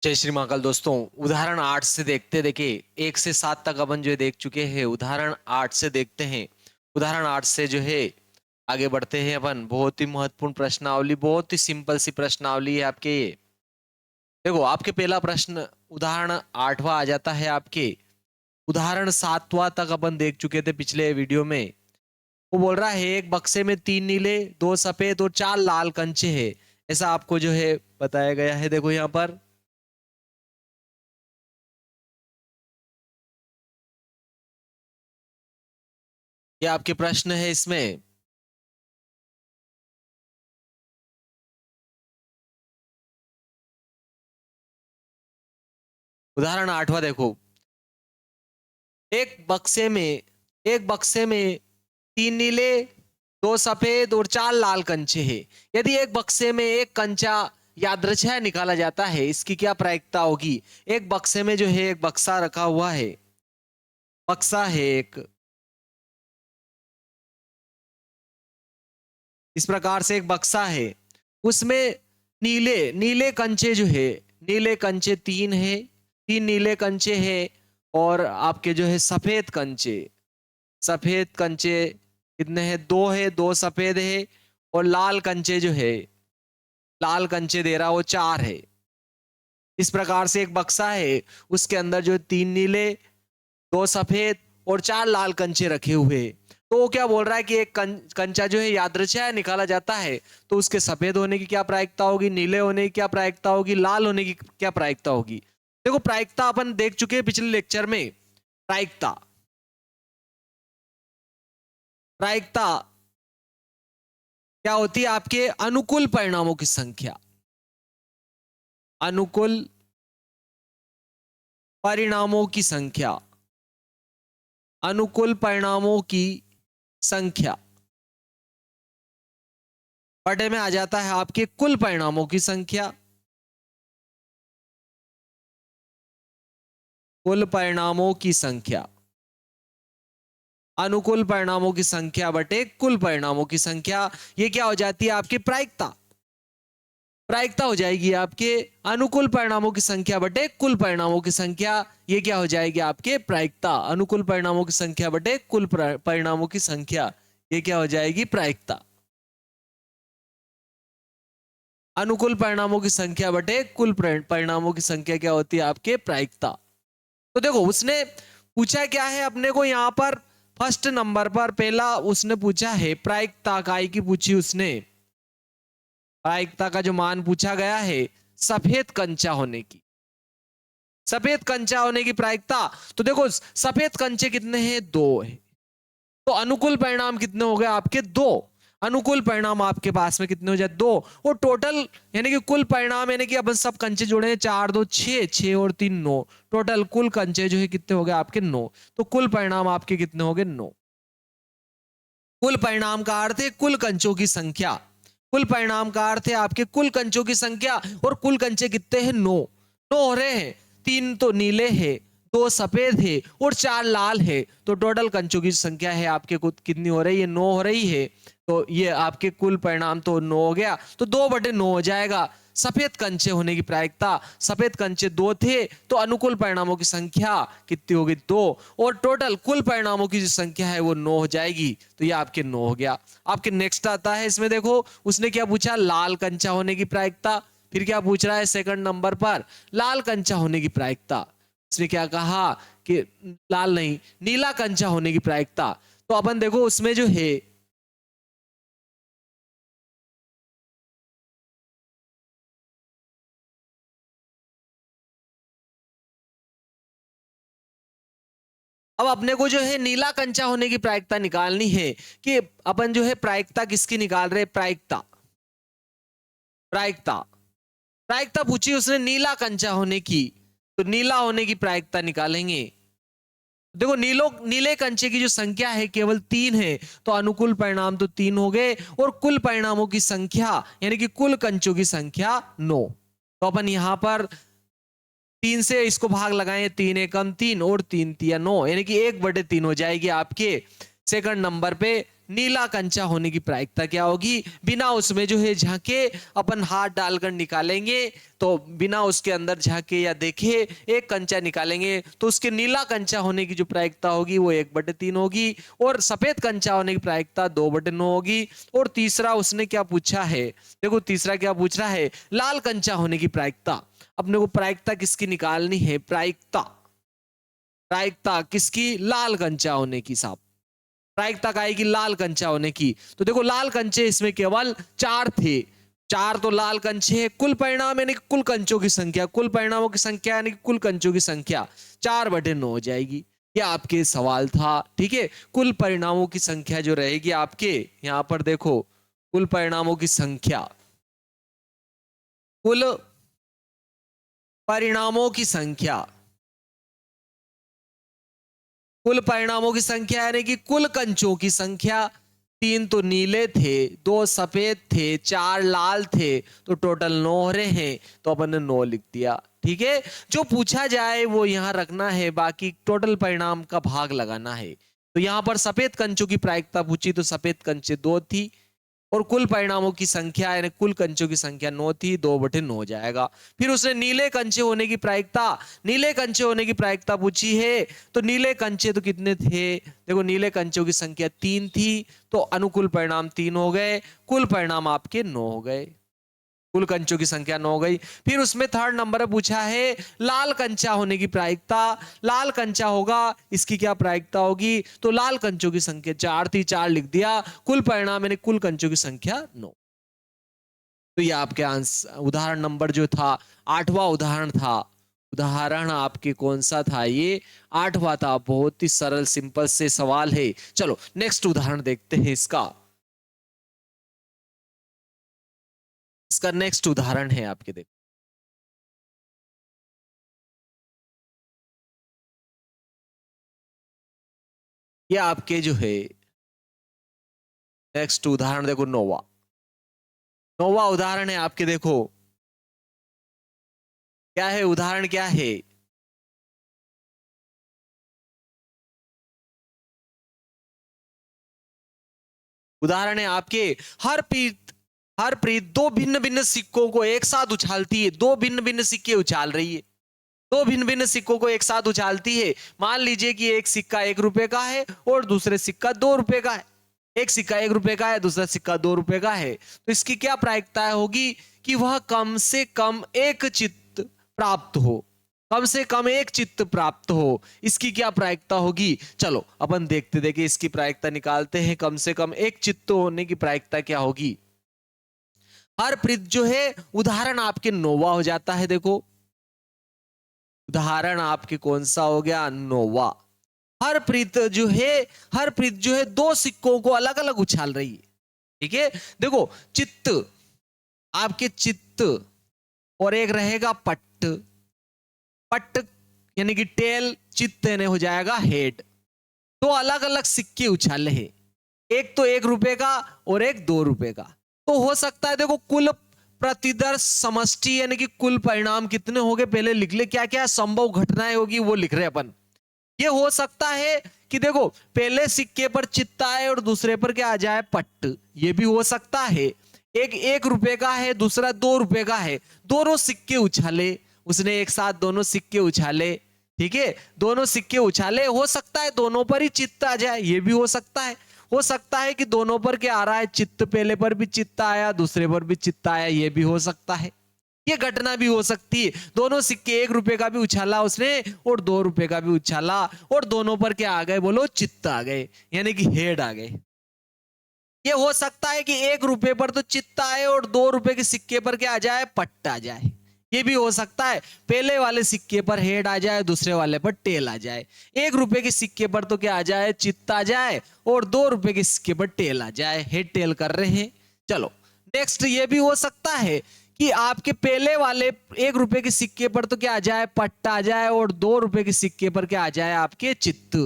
जय श्री महाकाल दोस्तों। उदाहरण 8 से देखते देखिए 1 से 7 तक अपन जो देख चुके हैं। उदाहरण 8 से देखते हैं। उदाहरण 8 से जो है आगे बढ़ते हैं अपन। बहुत ही महत्वपूर्ण प्रश्नावली, बहुत ही सिंपल सी प्रश्नावली है आपके ये। देखो आपके पहला प्रश्न उदाहरण 8वां आ जाता है आपके। उदाहरण 7वां तक अपन देख चुके थे पिछले वीडियो में। वो बोल रहा है एक बक्से में 3 नीले, 2 सफेद और 4 लाल कंचे हैं। ऐसा आपको जो है बताया गया है। देखो यहाँ पर ये आपके प्रश्न है इसमें। उदाहरण 8वां देखो। एक बक्से में एक बक्से में 3 नीले, 2 सफेद और 4 लाल कंचे हैं। यदि एक बक्से में एक कंचा यादृच्छिक निकाला जाता है, इसकी क्या प्रायिकता होगी? एक बक्से में जो है एक बक्सा रखा हुआ है। बक्सा है एक, इस प्रकार से एक बक्सा है। उसमें नीले नीले कंचे जो है, नीले कंचे 3 है, 3 नीले कंचे हैं। और आपके जो है सफेद कंचे, सफेद कंचे कितने हैं? 2 है, 2 सफेद है। और लाल कंचे जो है, लाल कंचे दे रहा वो 4 है। इस प्रकार से एक बक्सा है, उसके अंदर जो 3 नीले, 2 सफेद और 4 लाल कंचे रखे हुए। तो वो क्या बोल रहा है कि एक कंचा जो है यादृच्छिक निकाला जाता है, तो उसके सफेद होने की क्या प्रायिकता होगी, नीले होने की क्या प्रायिकता होगी, लाल होने की क्या प्रायिकता होगी? देखो प्रायिकता अपन देख चुके हैं पिछले लेक्चर में। प्रायिकता प्रायिकता क्या होती है? आपके अनुकूल परिणामों की संख्या। अनुकूल परिणामों की संख्या, अनुकूल परिणामों की संख्या बटे में आ जाता है आपके कुल परिणामों की संख्या। कुल परिणामों की संख्या, अनुकूल परिणामों की संख्या बटे कुल परिणामों की संख्या। ये क्या हो जाती है? आपकी प्रायिकता। प्रायिकता हो जाएगी आपके अनुकूल परिणामों की संख्या बटे कुल परिणामों की संख्या। ये क्या हो जाएगी? आपके प्रायिकता। अनुकूल परिणामों की संख्या बटे कुल परिणामों की संख्या। ये क्या हो जाएगी? प्रायिकता। अनुकूल परिणामों की संख्या बटे कुल परिणामों की संख्या क्या होती है? आपके प्रायिकता। तो देखो उसने पूछा क्या है अपने को यहाँ पर। फर्स्ट नंबर पर पहला उसने पूछा है प्रायिकता काय की पूछी उसने। प्रायिकता का जो मान पूछा गया है सफेद कंचा होने की। सफेद कंचा होने की प्रायिकता। तो देखो सफेद कंचे कितने हैं? 2 है। तो अनुकूल परिणाम कितने हो गए आपके? 2। अनुकूल परिणाम आपके पास में कितने हो जाए? 2। और टोटल यानी कि कुल परिणाम, यानी कि अपन सब कंचे जोड़े हैं, 4 2 6, 6 और 3 9। टोटल कुल कंचे जो है कितने हो गए आपके? 9। तो कुल परिणाम आपके कितने हो गए? 9। कुल परिणाम का अर्थ है कुल कंचों की संख्या। कुल परिणाम का अर्थ है आपके कुल कंचों की संख्या। और कुल कंचे कितने हैं? 9। 9 हो रहे हैं। 3 तो नीले हैं, 2 सफेद है और 4 लाल है। तो टोटल कंचों की संख्या है आपके कितनी हो रही है? 9 हो रही है। तो ये आपके कुल परिणाम तो 9 हो गया। तो 2/9 हो जाएगा। सफेद कंचे होने की प्रायिकता, सफेद कंचे 2 थे, तो अनुकूल परिणामों की संख्या कितनी होगी? 2। और टोटल कुल परिणामों की जो संख्या है वो 9 हो जाएगी। तो ये आपके 9 हो गया। आपके नेक्स्ट आता है इसमें। देखो उसने क्या पूछा? लाल कंचा होने की प्रायिकता। फिर क्या पूछ रहा है सेकंड नंबर पर? लाल कंचा होने की प्रायिकता। उसने क्या कहा कि लाल नहीं, नीला कंचा होने की प्रायिकता। तो अपन देखो उसमें जो है अब अपने को जो है नीला कंचा होने की प्रायिकता निकालनी है। कि अपन जो है प्रायिकता किसकी निकाल रहे? प्रायिकता, प्रायिकता, प्रायिकता पूछी उसने नीला कंचा होने की। तो नीला होने की प्रायिकता निकालेंगे। देखो नीले कंचे की जो संख्या है केवल 3 है। तो अनुकूल परिणाम तो 3 हो गए। और कुल परिणामों की संख्या यानी कि कुल कंचों की संख्या 9। तो अपन यहां पर 3 से इसको भाग लगाएं। 3 एकम 3 और 3 तिया 9, यानी कि 1/3 हो जाएगी आपके सेकंड नंबर पे नीला कंचा होने की प्रायिकता क्या होगी? बिना उसमें जो है झांके अपन हाथ डालकर निकालेंगे, तो बिना उसके अंदर झांके या देखे एक कंचा निकालेंगे तो उसके नीला कंचा होने की जो प्रायिकता होगी वो 1/3 होगी, और सफेद कंचा होने की प्रायिकता 2/9 होगी। और तीसरा उसने क्या पूछा है, देखो तीसरा क्या पूछ रहा है, लाल कंचा होने की प्रायिकता। अपने को प्रायिकता किसकी निकालनी है? प्रायिकता, प्रायिकता किसकी? लाल कंचा होने की साहब। प्रायिकता का आएगी लाल कंचा होने की। तो देखो लाल कंचे इसमें केवल 4 थे, 4 तो लाल कंचे हैं। कुल परिणाम यानी कि कुल कंचों की संख्या, कुल परिणामों की संख्या यानी कि कुल कंचों की संख्या 4/9 हो जाएगी। ये आपके सवाल था, ठीक है। कुल परिणामों की संख्या जो रहेगी आपके यहां पर देखो, कुल परिणामों की संख्या, कुल परिणामों की संख्या, कुल परिणामों की संख्या यानी कि कुल कंचों की संख्या। 3 तो नीले थे, 2 सफेद थे, 4 लाल थे, तो टोटल 9 हो रहे हैं। तो अपन ने 9 लिख दिया, ठीक है। जो पूछा जाए वो यहां रखना है, बाकी टोटल परिणाम का भाग लगाना है। तो यहां पर सफेद कंचों की प्रायिकता पूछी तो सफेद कंचे 2 थी, और कुल परिणामों की संख्या यानी कुल कंचों की संख्या 9 थी, 2/9 हो जाएगा। फिर उसने नीले कंचे होने की प्रायिकता, नीले कंचे होने की प्रायिकता पूछी है। तो नीले कंचे तो कितने थे? देखो नीले कंचों की संख्या 3 थी, तो अनुकूल परिणाम 3 हो गए, कुल परिणाम आपके 9 हो गए। कुल कंचों की संख्या 9 हो गई। फिर उसमें थर्ड नंबर पूछा है लाल कंचा होने की प्रायिकता। लाल कंचा होगा, इसकी क्या प्रायिकता होगी? तो लाल कंचों की संख्या 4 थी, 4 लिख दिया। कुल परिणाम यानी कुल कंचों की संख्या 9। तो ये आपके आंसर उदाहरण नंबर जो था 8वां उदाहरण था। उदाहरण आपके कौन सा था? ये 8वां था। बहुत ही सरल सिंपल से सवाल है। चलो नेक्स्ट उदाहरण देखते हैं इसका। इसका नेक्स्ट उदाहरण है आपके, देखो ये आपके जो है नेक्स्ट उदाहरण देखो 9वां। 9वां उदाहरण है आपके, देखो क्या है उदाहरण, क्या है? उदाहरण है आपके हर प्रीत दो भिन्न भिन्न सिक्कों को एक साथ उछालती है। दो भिन्न भिन्न सिक्के उछाल रही है, दो भिन्न भिन्न सिक्कों को एक साथ उछालती है। मान लीजिए कि एक सिक्का 1 रुपए का है और दूसरे सिक्का 2 रुपए का है। एक सिक्का 1 रुपए का है, दूसरा सिक्का 2 रुपए का है। तो इसकी क्या प्रायिकता होगी कि वह कम से कम एक चित्त प्राप्त हो, कम से कम एक चित्त प्राप्त हो। इसकी क्या प्रायिकता होगी? चलो अपन देखते देखिए इसकी प्रायिकता निकालते हैं। कम से कम एक चित्त होने की प्रायिकता क्या होगी? हर प्रीत जो है, उदाहरण आपके 9वां हो जाता है। देखो उदाहरण आपके कौन सा हो गया? 9वां। हर प्रीत जो है, हर प्रीत जो है दो सिक्कों को अलग अलग उछाल रही है, ठीक है। देखो चित्त, आपके चित्त, और एक रहेगा पट्ट। पट्ट यानी कि टेल, चित्त यानी हो जाएगा हेड। तो अलग अलग सिक्के उछाले हैं, एक तो 1 रुपए का और एक 2 रुपए का। तो हो सकता है देखो कुल प्रतिदर्श समष्टि यानी कि कुल परिणाम कितने हो गए पहले लिख ले। क्या क्या संभव घटनाएं होगी वो लिख रहे अपन। ये हो सकता है कि देखो पहले सिक्के पर चित्त आए और दूसरे पर क्या आ जाए? पट्ट। ये भी हो सकता है। एक 1 रुपए का है, दूसरा 2 रुपए का है, दोनों सिक्के उछाले उसने, एक साथ दोनों सिक्के उछाले, ठीक है। दोनों सिक्के उछाले, हो सकता है दोनों पर ही चित्त आ जाए, ये भी हो सकता है। हो सकता है कि दोनों पर क्या आ रहा है? चित्त, पहले पर भी चित्त आया, दूसरे पर भी चित्त आया, ये भी हो सकता है। ये घटना भी हो सकती है। दोनों सिक्के 1 रुपए का भी उछाला उसने और 2 रुपए का भी उछाला, और दोनों पर क्या आ गए? बोलो चित्त आ गए, यानी कि हेड आ गए। ये हो सकता है कि 1 रुपए पर तो चित्त आए और 2 रुपए के सिक्के पर क्या आ जाए? पट्ट आ जाए। ये भी हो सकता है पहले वाले सिक्के पर हेड आ जाए, दूसरे वाले पर टेल आ जाए। 1 रुपए के सिक्के पर तो क्या आ जाए? चित्त आ जाए, और 2 रुपए के सिक्के पर टेल आ जाए। हेड टेल कर रहे हैं। चलो नेक्स्ट ये भी हो सकता है कि आपके पहले वाले 1 रुपए के सिक्के पर तो क्या आ जाए? पट्ट आ जाए, और 2 रुपए के सिक्के पर क्या आ जाए? आपके चित्त,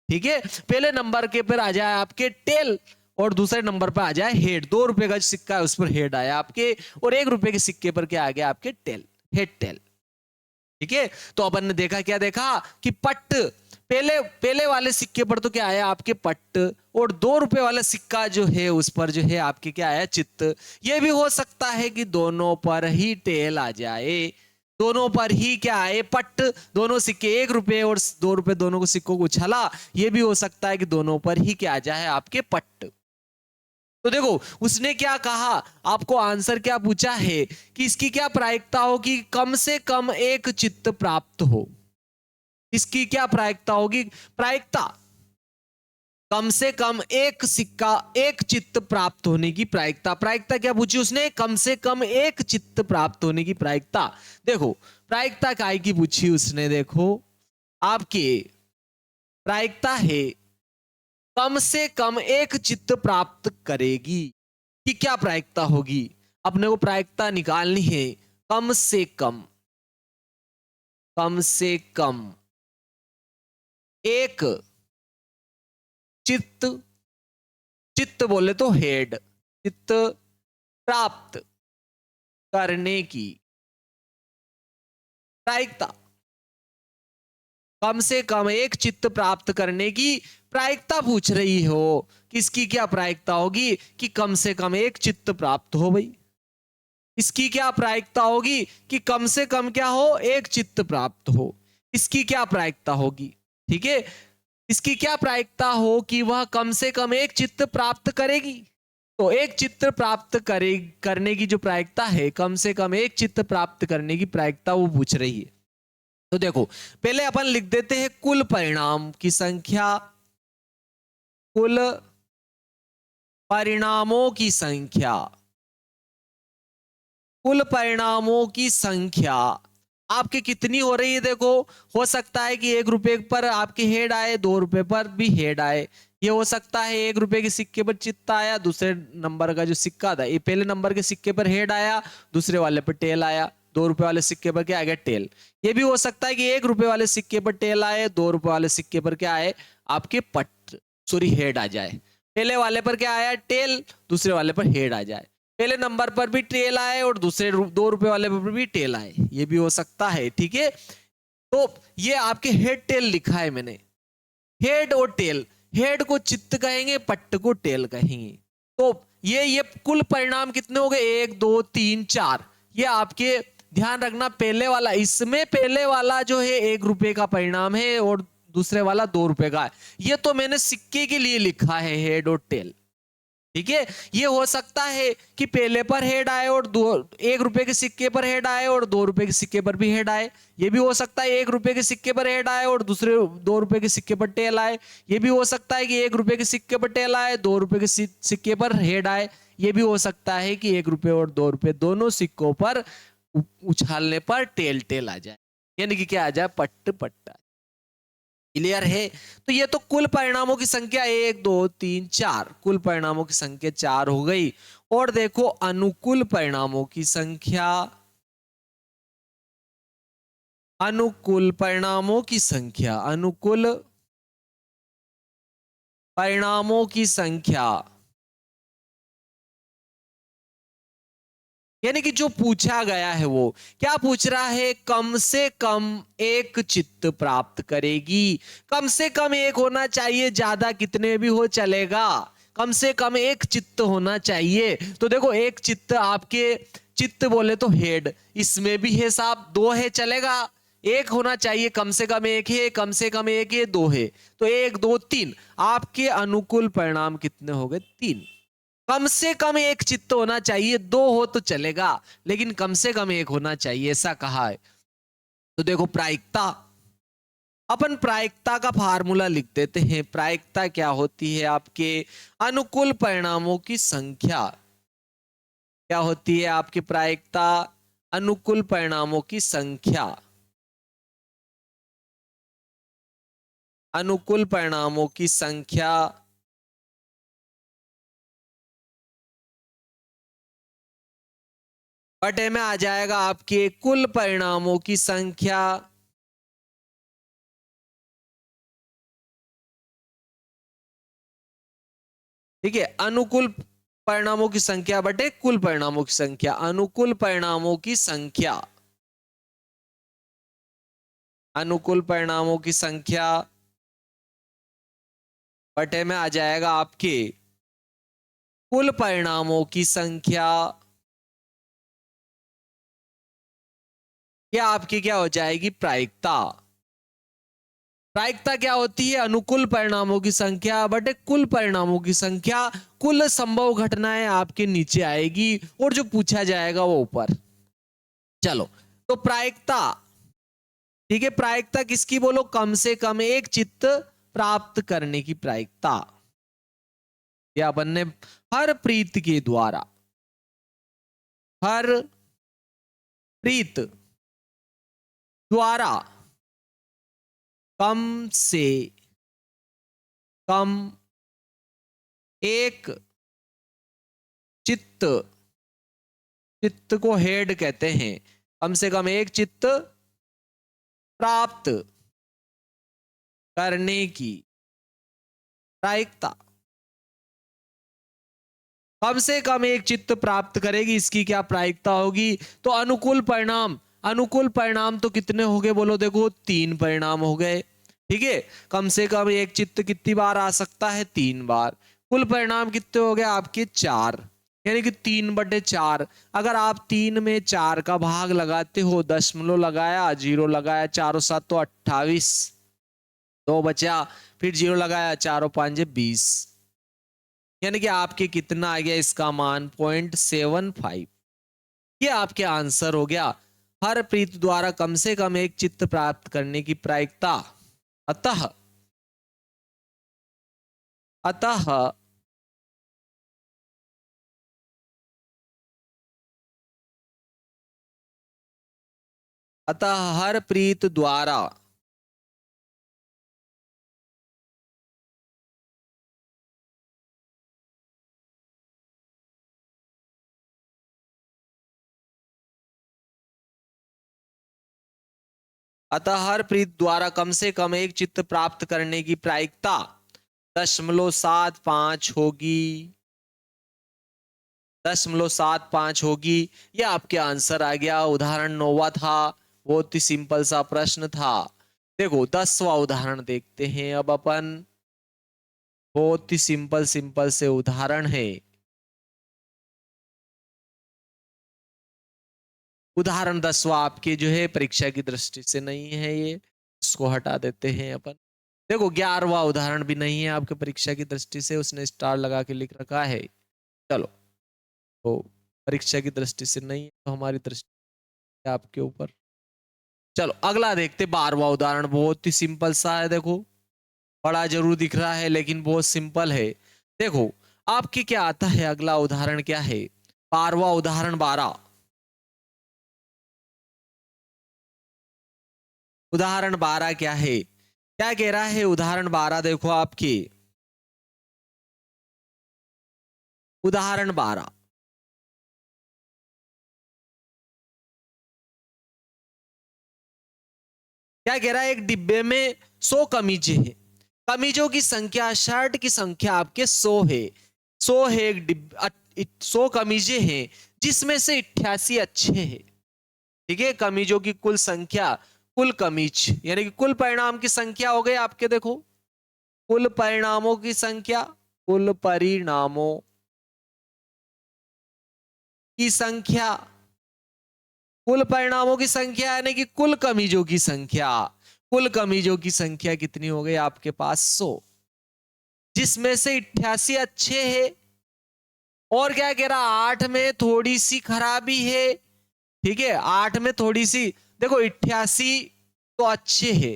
ठीक है। पहले नंबर के पर आ जाए आपके टेल, और दूसरे नंबर पर आ जाए हेड। 2 रुपए का सिक्का है उस पर हेड आया आपके, और 1 रुपए के सिक्के पर क्या आ गया? आपके टेल, हेड टेल, ठीक है। तो अपन ने देखा, क्या देखा कि पट्ट पहले पहले वाले सिक्के पर तो क्या आया आपके पट्ट, और 2 रुपए वाला सिक्का जो है उस पर जो है आपके क्या आया चित्त। ये भी हो सकता है कि दोनों पर ही टेल आ जाए, दोनों पर ही क्या आए पट्ट, दोनों सिक्के 1 रुपए और 2 रुपए दोनों को सिक्कों को उछाला, ये भी हो सकता है कि दोनों पर ही क्या आ जाए आपके पट्ट। तो देखो उसने क्या कहा, आपको आंसर क्या पूछा है कि इसकी क्या प्रायिकता हो कि कम से कम एक चित्त प्राप्त हो। इसकी क्या प्रायिकता होगी, प्रायिकता कम से कम एक सिक्का एक चित्त प्राप्त होने की प्रायिकता। प्रायिकता क्या पूछी उसने, कम से कम एक चित्त प्राप्त होने की प्रायिकता। देखो प्रायिकता काय की पूछी उसने, देखो आपकी प्रायिकता है कम से कम एक चित्त प्राप्त करेगी, कि क्या प्रायिकता होगी, अपने को प्रायिकता निकालनी है। कम से कम, कम से कम एक चित्त, चित्त बोले तो हेड, चित्त प्राप्त करने की प्रायिकता, कम से कम एक चित्त प्राप्त करने की प्रायिकता पूछ रही हो। किसकी क्या प्रायिकता होगी कि कम से कम एक चित्त प्राप्त हो भाई। इसकी क्या प्रायिकता होगी कि कम से कम क्या हो, एक चित्त प्राप्त हो। इसकी क्या प्रायिकता होगी, ठीक है, इसकी क्या प्रायिकता हो कि वह कम से कम एक चित्त प्राप्त करेगी। तो एक चित्त प्राप्त करने की जो प्रायिकता है, कम से कम एक चित्त प्राप्त करने की प्रायिकता वो पूछ रही है। तो देखो पहले अपन लिख देते हैं कुल परिणाम की संख्या, कुल परिणामों की संख्या, कुल परिणामों की संख्या आपके कितनी हो रही है। देखो हो सकता है कि 1 रुपए पर आपके हेड आए, 2 रुपए पर भी हेड आए। ये हो सकता है 1 रुपए के सिक्के पर चित्त आया, दूसरे नंबर का जो सिक्का था, ये पहले नंबर के सिक्के पर हेड आया, दूसरे वाले पर टेल आया। 2 रुपए वाले सिक्के पर क्या आ गया, टेल। ये भी हो सकता है कि 1 रुपए वाले सिक्के पर टेल आए, 2 रुपए वाले सिक्के पर क्या आए आपके पट, सॉरी हेड आ जाए। पहले वाले पर क्या आया टेल, दूसरे वाले पर हेड आ जाए। पहले नंबर पर भी टेल आए और दूसरे 2 रुपए वाले पर भी टेल आए, ये भी हो सकता है, ठीक है। तो ये आपके हेड टेल लिखा है मैंने, हेड और टेल, हेड को चित्त कहेंगे, पट्ट को टेल कहेंगे। तो ये कुल परिणाम कितने हो गए, 1 2 3 4। ये आपके ध्यान रखना, पहले वाला, इसमें पहले वाला जो है 1 रुपए का परिणाम है और दूसरे वाला 2 रुपए का है। ये तो मैंने सिक्के के लिए लिखा है हेड और टेल, ठीक है। ये हो सकता है कि पहले पर हेड आए और 1 रुपए के सिक्के पर हेड आए और 2 रुपए के सिक्के पर भी हेड आए। ये भी हो सकता है 1 रुपए के सिक्के पर हेड आए और दूसरे 2 रुपए के सिक्के पर टेल आए। ये भी हो सकता है कि 1 रुपए के सिक्के पर टेल आए, 2 रुपए के सिक्के पर हेड आए। ये भी हो सकता है कि 1 रुपए और 2 रुपए दोनों सिक्कों पर उछालने पर टेल टेल आ जाए, यानी कि क्या आ जाए, पट्ट पट्टा। क्लियर है। तो ये तो कुल परिणामों की संख्या 1 2 3 4, कुल परिणामों की संख्या 4 हो गई। और देखो अनुकूल परिणामों की संख्या, अनुकूल परिणामों की संख्या, अनुकूल परिणामों की संख्या, यानी कि जो पूछा गया है वो क्या पूछ रहा है, कम से कम एक चित्त प्राप्त करेगी। कम से कम एक होना चाहिए, ज्यादा कितने भी हो चलेगा, कम से कम एक चित्त होना चाहिए। तो देखो एक चित्त आपके, चित्त बोले तो हेड, इसमें भी है साहब, 2 है चलेगा, एक होना चाहिए, कम से कम एक है, कम से कम एक है, 2 है, तो 1 2 3। आपके अनुकूल परिणाम कितने हो गए, 3। कम से कम एक चित्त होना चाहिए, 2 हो तो चलेगा लेकिन कम से कम एक होना चाहिए, ऐसा कहा है। तो देखो प्रायिकता, अपन प्रायिकता का फार्मूला लिख देते हैं। प्रायिकता क्या होती है आपके, अनुकूल परिणामों की संख्या। क्या होती है आपकी प्रायिकता, अनुकूल परिणामों की संख्या, अनुकूल परिणामों की संख्या बटे में आ जाएगा आपके कुल परिणामों की संख्या, ठीक है। अनुकूल परिणामों की संख्या बटे कुल परिणामों की संख्या, अनुकूल परिणामों की संख्या, अनुकूल परिणामों की संख्या बटे में आ जाएगा आपके कुल परिणामों की संख्या, यह आपकी क्या हो जाएगी प्रायिकता। प्रायिकता क्या होती है, अनुकूल परिणामों की संख्या बटे कुल परिणामों की संख्या, कुल संभव घटनाएं आपके नीचे आएगी और जो पूछा जाएगा वो ऊपर। चलो तो प्रायिकता, ठीक है, प्रायिकता किसकी बोलो, कम से कम एक चित्त प्राप्त करने की प्रायिकता। या अपन ने हर प्रीत के द्वारा, हर प्रीत द्वारा कम से कम एक चित्त, चित्त को हेड कहते हैं, कम से कम एक चित्त प्राप्त करने की प्रायिकता। कम से कम एक चित्त प्राप्त करेगी, इसकी क्या प्रायिकता होगी, तो अनुकूल परिणाम। अनुकूल परिणाम तो कितने हो गए बोलो, देखो 3 परिणाम हो गए, ठीक है। कम से कम एक चित्त कितनी बार आ सकता है, 3 बार। कुल परिणाम कितने हो गए आपके 4, यानी कि 3/4। अगर आप 3 में 4 का भाग लगाते हो, दशमलव लगाया, 0 लगाया, 4 और 7 तो 28, 2 बचा, फिर 0 लगाया, 4 और 5 20, यानी कि आपके कितना आ गया इसका मान 0.75। ये आपके आंसर हो गया, हर प्रीत द्वारा कम से कम एक चित्त प्राप्त करने की प्रायिकता। अतः अतः अतः हर प्रीत द्वारा अतः हर प्रीत द्वारा कम से कम एक चित्त प्राप्त करने की प्रायिकता 0.75 होगी, 0.75 होगी। यह आपके आंसर आ गया। उदाहरण 9वां था, बहुत ही सिंपल सा प्रश्न था। देखो 10वां उदाहरण देखते हैं अब अपन, बहुत ही सिंपल सिंपल से उदाहरण है। उदाहरण 10वां आपके जो है परीक्षा की दृष्टि से नहीं है, ये इसको हटा देते हैं अपन। देखो 11वां उदाहरण भी नहीं है आपके परीक्षा की दृष्टि से, उसने स्टार लगा के लिख रखा है। चलो तो परीक्षा की दृष्टि से नहीं है, तो हमारी दृष्टि आपके ऊपर। चलो अगला देखते 12वां उदाहरण, बहुत ही सिंपल सा है। देखो बड़ा जरूर दिख रहा है लेकिन बहुत सिंपल है। देखो आपके क्या आता है, अगला उदाहरण क्या है, 12वां उदाहरण 12, उदाहरण 12 क्या है, क्या कह रहा है उदाहरण 12, देखो आपकी उदाहरण 12 क्या कह रहा है, एक डिब्बे में 100 कमीजें हैं, कमीजों की संख्या, शर्ट की संख्या आपके 100 है, 100 है एक डिब्बा, 100 कमीजें हैं जिसमें से 88 अच्छे हैं, ठीक है। कमीजों की कुल संख्या, कुल कमीज यानी कि कुल परिणाम की संख्या हो गई आपके, देखो कुल परिणामों की संख्या, कुल परिणामों की संख्या, कुल परिणामों की संख्या यानी कि कुल कमीजों की संख्या, कुल कमीजों की संख्या कितनी हो गई आपके पास 100, जिसमें से 88 अच्छे हैं, और क्या कह रहा 8 में थोड़ी सी खराबी है, ठीक है, 8 में थोड़ी सी, देखो 88 तो अच्छे है,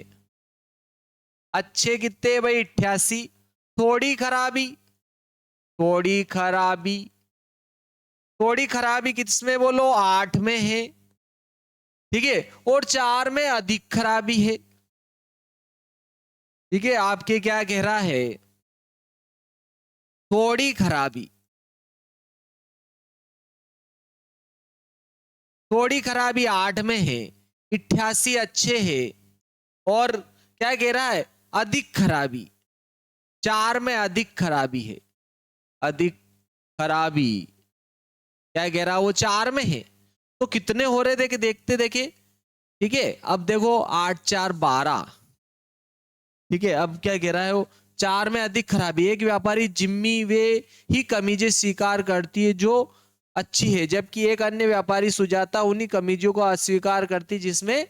अच्छे कितने भाई 88, थोड़ी खराबी, थोड़ी खराबी, थोड़ी खराबी किसमें बोलो 8 में है, ठीक है, और 4 में अधिक खराबी है, ठीक है। आपके क्या कह रहा है, थोड़ी खराबी, थोड़ी खराबी 8 में है, 88 अच्छे है, और क्या कह रहा है अधिक खराबी, 4 में अधिक खराबी है, अधिक खराबी क्या कह रहा है वो 4 में है, तो कितने हो रहे देखे, देखते देखे, ठीक है। अब देखो 8 4 12, ठीक है। अब क्या कह रहा है वो चार में अधिक खराबी, एक व्यापारी जिम्मी वे ही कमीजें स्वीकार करती है जो अच्छी है, जबकि एक अन्य व्यापारी सुजाता उन्हीं कमीजों को अस्वीकार करती जिसमें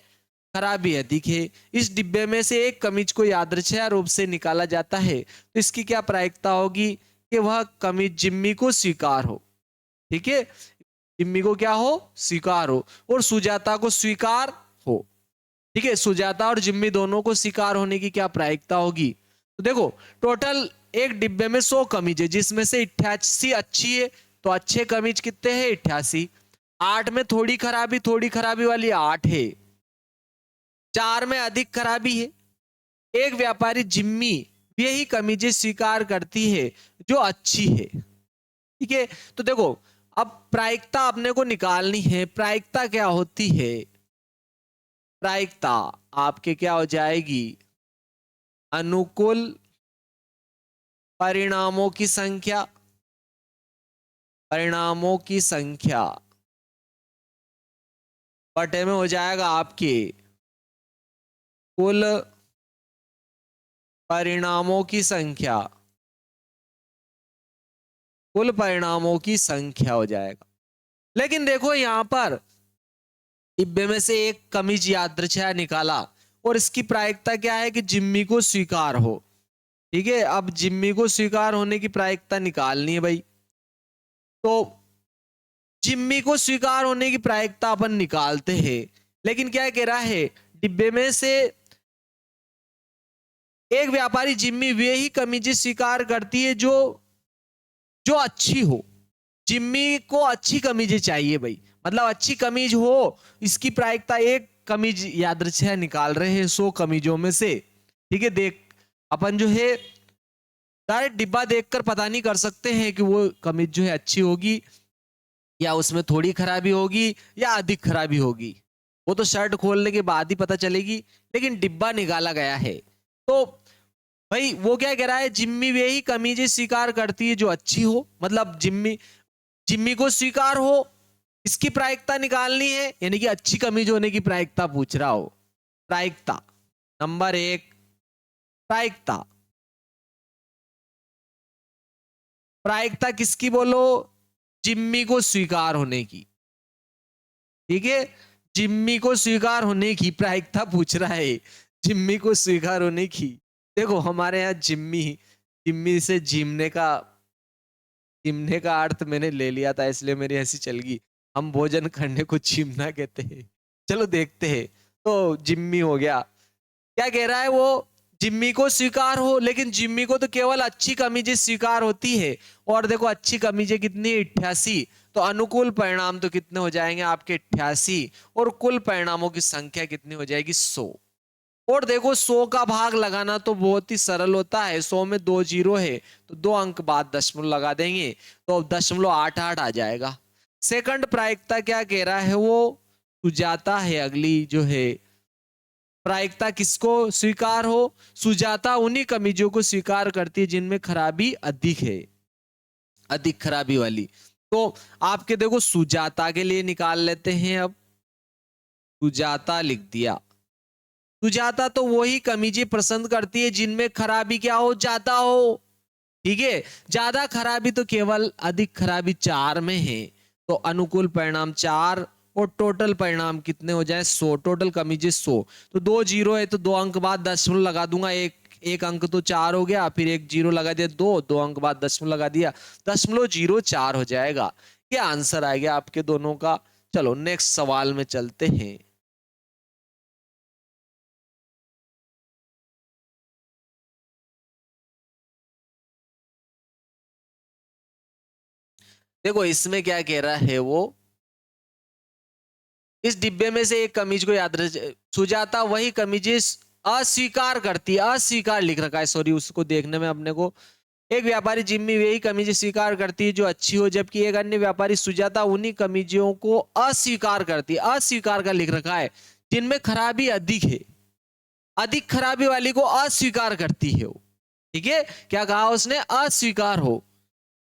खराबी अधिक है। इस डिब्बे में से एक कमीज को यादृच्छिक रूप से निकाला जाता है, तो इसकी क्या प्रायिकता होगी कि वह कमीज जिम्मी को स्वीकार हो। ठीक है, जिम्मी को क्या हो, स्वीकार हो, और सुजाता को स्वीकार हो। ठीक है, सुजाता और जिम्मी दोनों को स्वीकार होने की क्या प्रायिकता होगी। तो देखो टोटल एक डिब्बे में 100 कमीज है, जिसमें से 88 अच्छी है, तो अच्छे कमीज कितने हैं, 88। 8 में थोड़ी खराबी वाली 8 है। 4 में अधिक खराबी है, एक व्यापारी जिम्मी यही कमीजें स्वीकार करती है जो अच्छी है। ठीक है, तो देखो अब प्रायिकता अपने को निकालनी है। प्रायिकता क्या होती है, प्रायिकता आपके क्या हो जाएगी, अनुकूल परिणामों की संख्या, परिणामों की संख्या बटे में हो जाएगा आपके कुल परिणामों की संख्या, कुल परिणामों की संख्या हो जाएगा। लेकिन देखो यहां पर डिब्बे में से एक कमीज यादृच्छिक निकाला और इसकी प्रायिकता क्या है कि जिम्मी को स्वीकार हो। ठीक है, अब जिम्मी को स्वीकार होने की प्रायिकता निकालनी है भाई। तो जिम्मी को स्वीकार होने की प्रायिकता अपन निकालते हैं, लेकिन क्या कह रहा है, डिब्बे में से एक व्यापारी जिम्मी वे ही कमीजें स्वीकार करती है जो जो अच्छी हो। जिम्मी को अच्छी कमीजें चाहिए भाई, मतलब अच्छी कमीज हो। इसकी प्रायिकता एक कमीज यादृच्छिक निकाल रहे हैं 100 कमीजों में से। ठीक है, देख अपन जो है डायरेक्ट डिब्बा देखकर पता नहीं कर सकते हैं कि वो कमीज जो है अच्छी होगी या उसमें थोड़ी खराबी होगी या अधिक खराबी होगी, वो तो शर्ट खोलने के बाद ही पता चलेगी। लेकिन डिब्बा निकाला गया है, तो भाई वो क्या कह रहा है, जिम्मी वे ही कमीजें स्वीकार करती है जो अच्छी हो, मतलब जिम्मी जिम्मी को स्वीकार हो, इसकी प्रायिकता निकालनी है, यानी कि अच्छी कमीज होने की प्रायिकता पूछ रहा हो। प्रायिकता नंबर 1, प्रायिकता, प्रायिकता किसकी बोलो, जिम्मी को स्वीकार होने की। ठीक है, जिम्मी को स्वीकार होने की प्रायिकता पूछ रहा है, जिम्मी को स्वीकार होने की। देखो हमारे यहाँ जिम्मी, जिम्मी से जिमने का अर्थ मैंने ले लिया था, इसलिए मेरी हंसी चल गई। हम भोजन करने को जिमना कहते हैं। चलो देखते हैं, तो जिम्मी हो गया। क्या कह रहा है वो, जिम्मी को स्वीकार हो, लेकिन जिम्मी को तो केवल अच्छी कमीजें स्वीकार होती है। और देखो अच्छी कमीजें कितनी, 88, तो अनुकूल परिणाम तो कितने हो जाएंगे आपके 88, और कुल परिणामों की संख्या कितनी हो जाएगी 100। और देखो 100 का भाग लगाना तो बहुत ही सरल होता है। 100 में 2 जीरो है, तो 2 अंक बाद दशमलव लगा देंगे, तो 0.88 आ जाएगा। सेकंड प्रायिकता क्या कह रहा है, वो सुजाता है। अगली जो है प्रायिकता किसको स्वीकार हो, सुजाता उन्हीं कमीजों को स्वीकार करती है जिनमें खराबी अधिक है, अधिक खराबी वाली। तो आपके देखो सुजाता के लिए निकाल लेते हैं। अब सुजाता लिख दिया। सुजाता तो वही कमीजें पसंद करती है जिनमें खराबी क्या हो, ज्यादा हो। ठीक है, ज्यादा खराबी तो केवल अधिक खराबी 4 में है, तो अनुकूल परिणाम 4 और टोटल परिणाम कितने हो जाए 100। टोटल कमीजें 100, तो 2 जीरो है, तो 2 अंक बाद दशमलव लगा दूंगा। एक अंक तो 4 हो गया, फिर 1 जीरो लगा दिया, 2 अंक बाद दशमलव लगा दिया, 0.04 हो जाएगा। ये आंसर आ गया आपके दोनों का। चलो नेक्स्ट सवाल में चलते हैं। देखो इसमें क्या कह रहा है वो, इस डिब्बे में से एक कमीज को याद रख, सुजाता वही कमीजें अस्वीकार करती है, अस्वीकार लिख रखा है सॉरी, उसको देखने में अपने को। एक व्यापारी जिम्मी वही कमीजें स्वीकार करती है जो अच्छी हो, जबकि एक अन्य व्यापारी सुजाता उन्हीं कमीजों को अस्वीकार करती है, अस्वीकार का लिख रखा है जिनमें खराबी अधिक है, अधिक खराबी वाली को अस्वीकार करती है वो। ठीक है, क्या कहा उसने, अस्वीकार हो।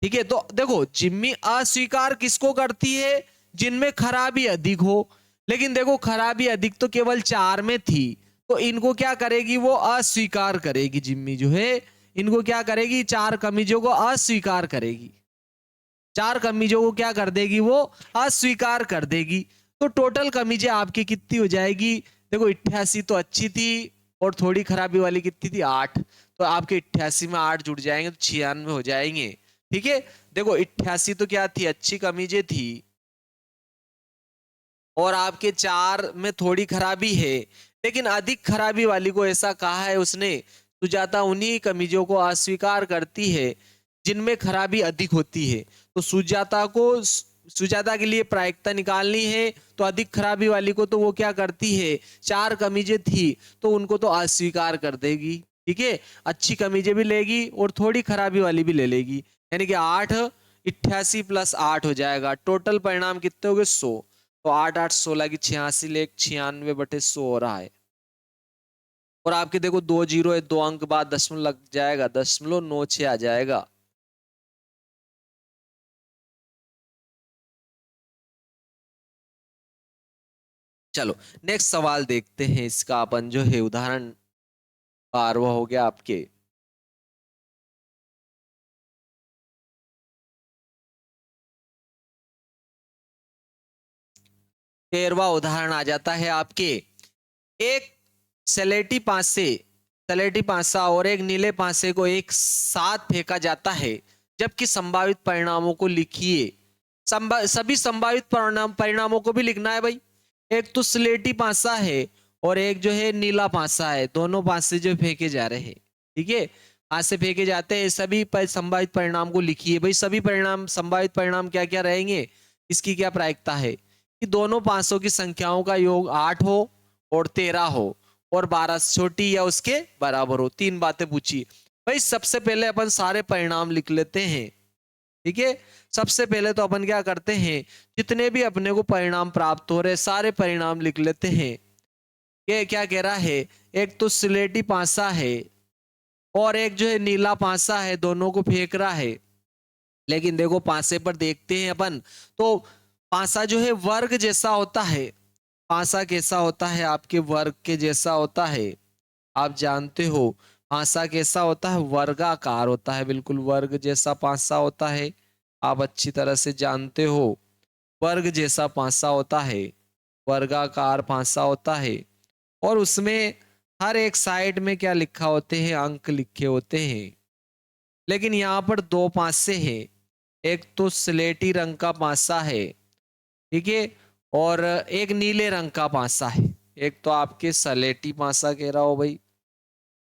ठीक है, तो देखो जिम्मी अस्वीकार किसको करती है, जिनमें खराबी अधिक हो। लेकिन देखो खराबी अधिक तो केवल 4 में थी, तो इनको क्या करेगी वो अस्वीकार करेगी जिम्मी जो है, इनको क्या करेगी, 4 कमीजों को अस्वीकार करेगी, 4 कमीजों को क्या कर देगी, वो अस्वीकार कर देगी। तो टोटल कमीजें आपकी कितनी हो जाएगी, देखो 88 तो अच्छी थी और थोड़ी खराबी वाली कितनी थी, 8। तो आपके 88 में 8 जुड़ जाएंगे तो 96 हो जाएंगे। ठीक है, देखो 88 तो क्या थी, अच्छी कमीजें थी और आपके 4 में थोड़ी खराबी है, लेकिन अधिक खराबी वाली को ऐसा कहा है उसने, सुजाता उन्हीं कमीजों को अस्वीकार करती है जिनमें खराबी अधिक होती है। तो सुजाता के लिए प्रायिकता निकालनी है, तो अधिक खराबी वाली को तो वो क्या करती है, 4 कमीजें थी तो उनको तो अस्वीकार कर देगी। ठीक है, अच्छी कमीजें भी लेगी और थोड़ी खराबी वाली भी ले लेगी, यानी कि 8 88 + 8 हो जाएगा। टोटल परिणाम कितने हो गए, 100। तो 8 8 16 की 86 लेख 96/100 हो रहा है। और आपके देखो 2 जीरो है, 2 अंक बाद दशमलव लग जाएगा, 0.96 आ जाएगा। चलो नेक्स्ट सवाल देखते हैं, इसका अपन जो है उदाहरण 12वां हो गया आपके। 13वां उदाहरण आ जाता है आपके, एक सलेटी पासा और एक नीले पासे को एक साथ फेंका जाता है, जबकि संभावित परिणामों को लिखिए। सभी संभावित परिणामों को भी लिखना है भाई। एक तो स्लेटी पासा है और एक जो है नीला पासा है, दोनों पासे जो फेंके जा रहे हैं। ठीक है, पासे फेंके जाते हैं, सभी संभावित परिणाम को लिखिए भाई। सभी परिणाम, संभावित परिणाम क्या क्या रहेंगे, इसकी क्या प्रायिकता है कि दोनों पासों की संख्याओं का योग 8 हो और 13 हो और 12 छोटी या उसके बराबर हो। 3 बातें पूछी भाई। सबसे पहले अपन सारे परिणाम लिख लेते हैं। ठीक है, सबसे पहले तो अपन क्या करते हैं, जितने भी अपने को परिणाम प्राप्त हो रहे सारे परिणाम लिख लेते हैं। ये क्या कह रहा है, एक तो स्लेटी पासा है और एक जो है नीला पासा है, दोनों को फेंक रहा है। लेकिन देखो पासे पर देखते हैं अपन, तो पासा जो है वर्ग जैसा होता है। पासा कैसा होता है, आपके वर्ग के जैसा होता है। आप जानते हो पासा कैसा होता है, वर्गाकार होता है, बिल्कुल वर्ग जैसा पासा होता है। आप अच्छी तरह से जानते हो वर्ग जैसा पासा होता है, वर्गाकार पासा होता है। और उसमें हर एक साइड में क्या लिखा होते हैं, अंक लिखे होते हैं। लेकिन यहाँ पर 2 पासे हैं, एक तो स्लेटी रंग का पासा है, ठीक है, और एक नीले रंग का पासा है। एक तो आपके सलेटी पासा कह रहा हो भाई,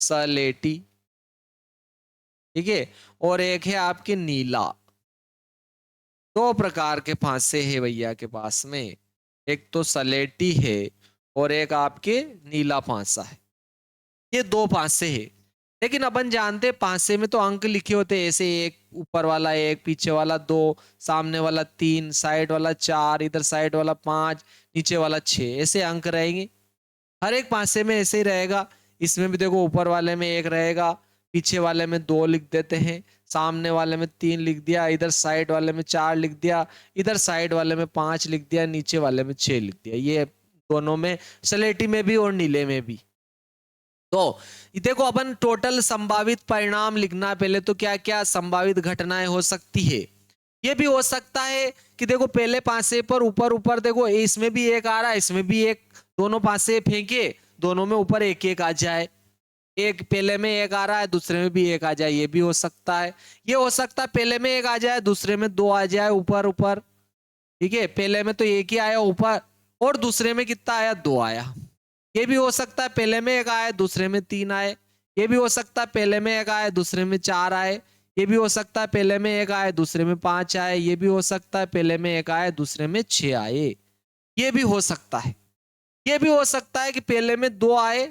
सलेटी, ठीक है, और एक है आपके नीला। 2 प्रकार के फांसे हैं भैया के पास में, एक तो सलेटी है और एक आपके नीला फांसा है। ये 2 फांसे हैं। लेकिन अपन जानते हैं फांसे में तो अंक लिखे होते हैं, ऐसे एक ऊपर वाला 1, पीछे वाला 2, सामने वाला 3, साइड वाला 4, इधर साइड वाला 5, नीचे वाला 6, ऐसे अंक रहेंगे। हर एक पासे में ऐसे ही रहेगा। इसमें भी देखो ऊपर वाले में 1 रहेगा, पीछे वाले में 2 लिख देते हैं, सामने वाले में 3 लिख दिया, इधर साइड वाले में 4 लिख दिया, इधर साइड वाले में 5 लिख दिया, नीचे वाले में 6 लिख दिया। ये दोनों में, सलेटी में भी और नीले में भी। तो देखो अपन टोटल संभावित परिणाम लिखना, पहले तो क्या क्या संभावित घटनाएं हो सकती है। ये भी हो सकता है कि देखो पहले पासे पर ऊपर ऊपर देखो, इसमें भी 1 आ रहा है, इसमें भी 1, दोनों पासे फेंके, दोनों में ऊपर 1 1 आ जाए। एक पहले में 1 आ रहा है, दूसरे में भी 1 आ जाए, ये भी हो सकता है। ये हो सकता है पहले में 1 आ जाए, दूसरे में 2 आ जाए ऊपर ऊपर। ठीक है, पहले में तो 1 ही आया ऊपर और दूसरे में कितना आया, 2 आया। ये भी हो सकता है पहले में 1 आए, दूसरे में 3 आए। ये भी हो सकता है पहले में 1 आए, दूसरे में 4 आए। ये भी हो सकता है पहले में 1 आए, दूसरे में 5 आए। ये भी हो सकता है पहले में 1 आए, दूसरे में 6 आए। ये भी हो सकता है। ये भी हो सकता है कि पहले में 2 आए,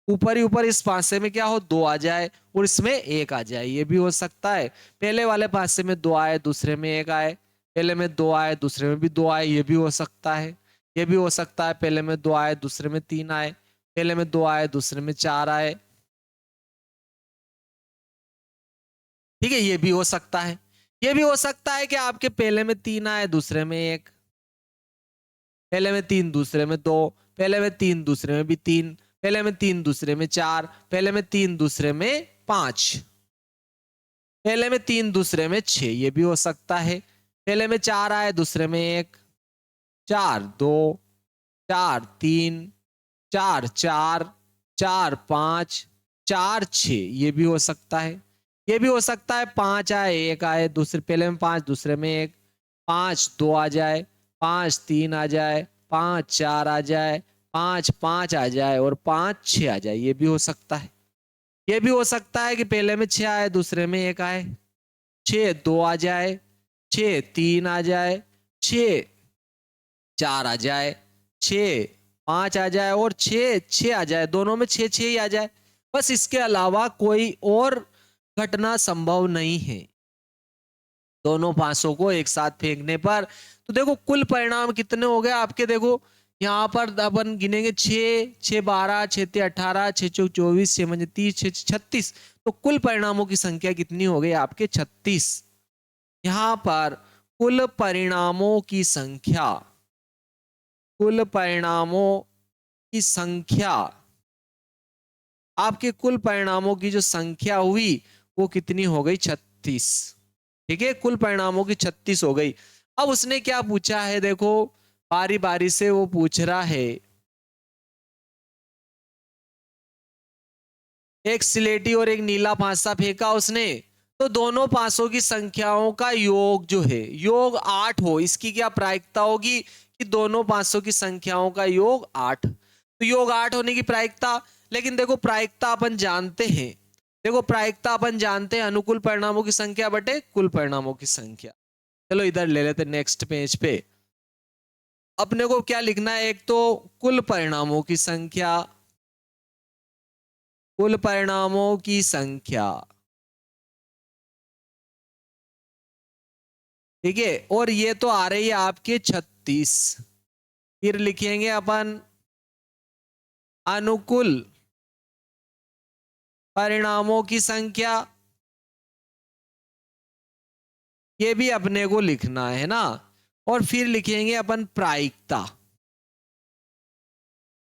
ऊपर ही ऊपर इस पासे में क्या हो, 2 आ जाए और इसमें 1 आ जाए। ये भी हो सकता है पहले वाले पासे में 2 आए, दूसरे में 1 आए, पहले में 2 आए, दूसरे में भी 2 आए। ये भी हो सकता है। ये भी हो सकता है पहले में 2 आए, दूसरे में 3 आए, पहले में 2 आए, दूसरे में 4 आए। ठीक है, ये भी हो सकता है। ये भी हो सकता है कि आपके पहले में 3 आए, दूसरे में 1, पहले में 3, दूसरे में 2, पहले में 3, दूसरे में भी 3, पहले में 3, दूसरे में 4, पहले में 3, दूसरे में 5। पहले में 3 दूसरे में 6, ये भी हो सकता है। पहले में 4 आए दूसरे में 1, 4 2, 4 3, 4 4, 4 5, 4 6, ये भी हो सकता है। ये भी हो सकता है 5 आए 1 आए दूसरे, पहले में 5 दूसरे में 1, 5 2 आ जाए, 5 3 आ जाए, 5 4 आ जाए, 5 5 आ जाए और 5 6 आ जाए, ये भी हो सकता है। ये भी हो सकता है कि पहले में 6 आए दूसरे में 1 आए, 6 2 आ जाए, 6 3 आ जाए, 6 4 आ जाए, 6 5 आ जाए और 6 6 आ जाए, दोनों में 6 6 ही आ जाए। बस इसके अलावा कोई और घटना संभव नहीं है दोनों पासों को एक साथ फेंकने पर। तो देखो कुल परिणाम कितने हो गए आपके, देखो यहाँ पर अपन गिनेंगे 6 6 12, 6 3 18, 6 4 24, 6 5 30, 6 36। तो कुल परिणामों की संख्या कितनी हो गई आपके 36। यहाँ पर कुल परिणामों की संख्या, कुल परिणामों की संख्या, आपके कुल परिणामों की जो संख्या हुई वो कितनी हो गई 36। ठीक है, कुल परिणामों की 36 हो गई। अब उसने क्या पूछा है, देखो बारी बारी से वो पूछ रहा है। एक सिलेटी और एक नीला पासा फेंका उसने, तो दोनों पासों की संख्याओं का योग जो है, योग 8 हो, इसकी क्या प्रायिकता होगी कि दोनों पासों की संख्याओं का योग 8। तो योग 8 होने की प्रायिकता, लेकिन देखो प्रायिकता अपन जानते हैं, देखो प्रायिकता अपन जानते हैं अनुकूल परिणामों की संख्या बटे कुल परिणामों की संख्या। चलो इधर ले लेते नेक्स्ट पेज पे। अपने को क्या लिखना है, एक तो कुल परिणामों की संख्या, कुल परिणामों की संख्या, ठीक है, और ये तो आ रही है आपके 36। फिर लिखेंगे अपन अनुकूल परिणामों की संख्या, ये भी अपने को लिखना है ना। और फिर लिखेंगे अपन प्रायिकता,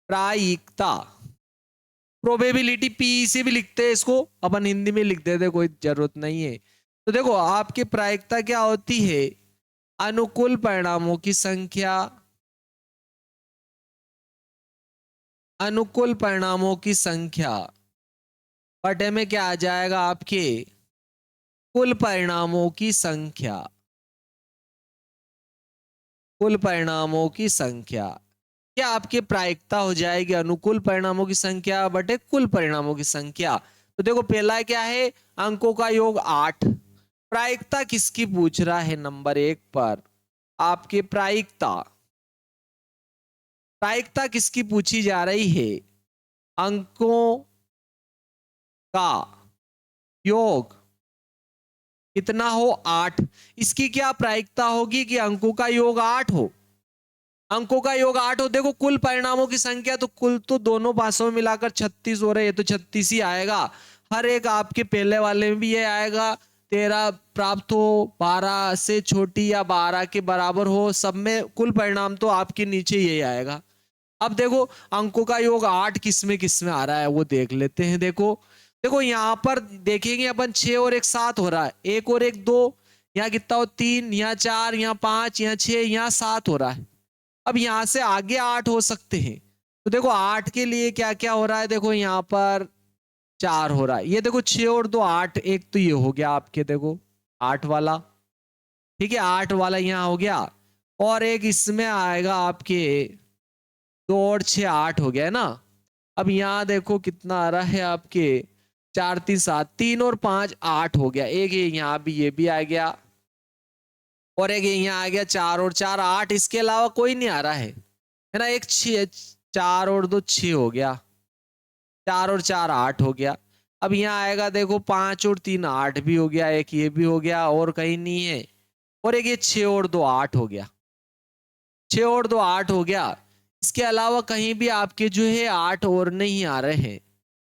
प्रायिकता, प्रोबेबिलिटी पी से भी लिखते हैं इसको, अपन हिंदी में लिख देते, कोई जरूरत नहीं है। तो देखो आपकी प्रायिकता क्या होती है, अनुकूल परिणामों की संख्या, अनुकूल परिणामों की संख्या बटे में क्या आ जाएगा आपके कुल परिणामों की संख्या, कुल परिणामों की संख्या, क्या आपकी प्रायिकता हो जाएगी अनुकूल परिणामों की संख्या बटे कुल परिणामों की संख्या। तो देखो पहला क्या है, अंकों का योग 8। प्रायिकता किसकी पूछ रहा है, नंबर 1 पर आपकी प्रायिकता, प्रायिकता किसकी पूछी जा रही है, अंकों का योग कितना हो 8। इसकी क्या प्रायिकता होगी कि अंकों का योग 8 हो, अंकों का योग 8 हो। देखो कुल परिणामों की संख्या तो कुल तो दोनों पासों में मिलाकर 36 हो रहे हैं, तो 36 ही आएगा। हर एक आपके पहले वाले में भी ये आएगा, 13 प्राप्त हो, 12 से छोटी या 12 के बराबर हो, सब में कुल परिणाम तो आपके नीचे यही आएगा। अब देखो अंकों का योग 8 किस में आ रहा है वो देख लेते हैं। देखो देखो यहाँ पर देखेंगे अपन 6 और 1 7 हो रहा है, 1 और 1 2, यहाँ कितना हो 3, यहाँ 4, यहाँ 5, यहाँ 6, यहाँ 7 हो रहा है। अब यहां से आगे 8 हो सकते हैं, तो देखो 8 के लिए क्या क्या हो रहा है, देखो यहाँ पर 4 हो रहा है, ये देखो 6 और 2 8, एक तो ये हो गया आपके देखो 8 वाला, ठीक है 8 वाला यहाँ हो गया, और एक इसमें आएगा आपके 2 और 6 8 हो गया है ना। अब यहाँ देखो कितना आ रहा है आपके 4 3 7, 3 और 5 8 हो गया, एक यहाँ भी ये भी आ गया, और एक यहाँ आ गया 4 और 4 8, इसके अलावा कोई नहीं आ रहा है ना। एक 6, 4 और 2 6 हो गया, 4 और 4 8 हो गया। अब यहाँ आएगा देखो 5 और 3 8 भी हो गया, एक ये भी हो गया, और कहीं नहीं है, और एक ये 6 और 2 8 हो गया, 6 और 2 8 हो गया। इसके अलावा कहीं भी आपके जो है 8 और नहीं आ रहे हैं,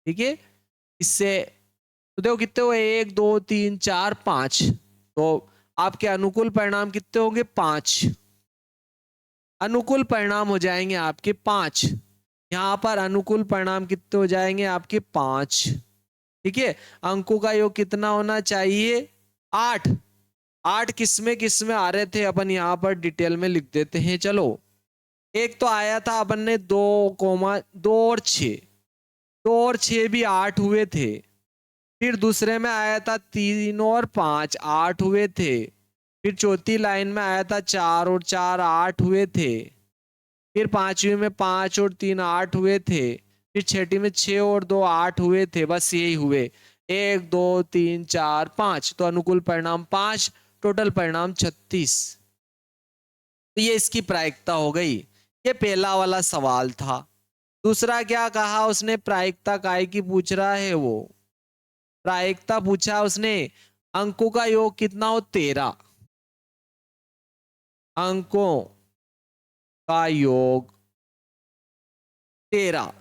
ठीक है। इससे तो देखो कितने हुए 1 2 3 4 5, तो आपके अनुकूल परिणाम कितने होंगे 5, अनुकूल परिणाम हो जाएंगे आपके 5। यहां पर अनुकूल परिणाम कितने हो जाएंगे आपके 5, ठीक है। अंकों का योग कितना होना चाहिए 8 8 किस में आ रहे थे अपन यहाँ पर डिटेल में लिख देते हैं। चलो, एक तो आया था अपन ने 2,2 और 6, 2 और 6 भी 8 हुए थे। फिर दूसरे में आया था 3 और 5, 8 हुए थे। फिर चौथी लाइन में आया था 4 और 4, 8 हुए थे। फिर पांचवी में 5 और 3, 8 हुए थे। फिर छठी में 6 और 2, 8 हुए थे। बस यही हुए, 1, 2, 3, 4, 5। तो अनुकूल परिणाम 5, टोटल परिणाम 36। तो ये इसकी प्रायिकता हो गई। ये पहला वाला सवाल था। दूसरा क्या कहा उसने, प्रायिकता काय की पूछ रहा है वो। प्रायिकता पूछा उसने, अंकों का योग कितना हो, 13। अंकों का योग 13,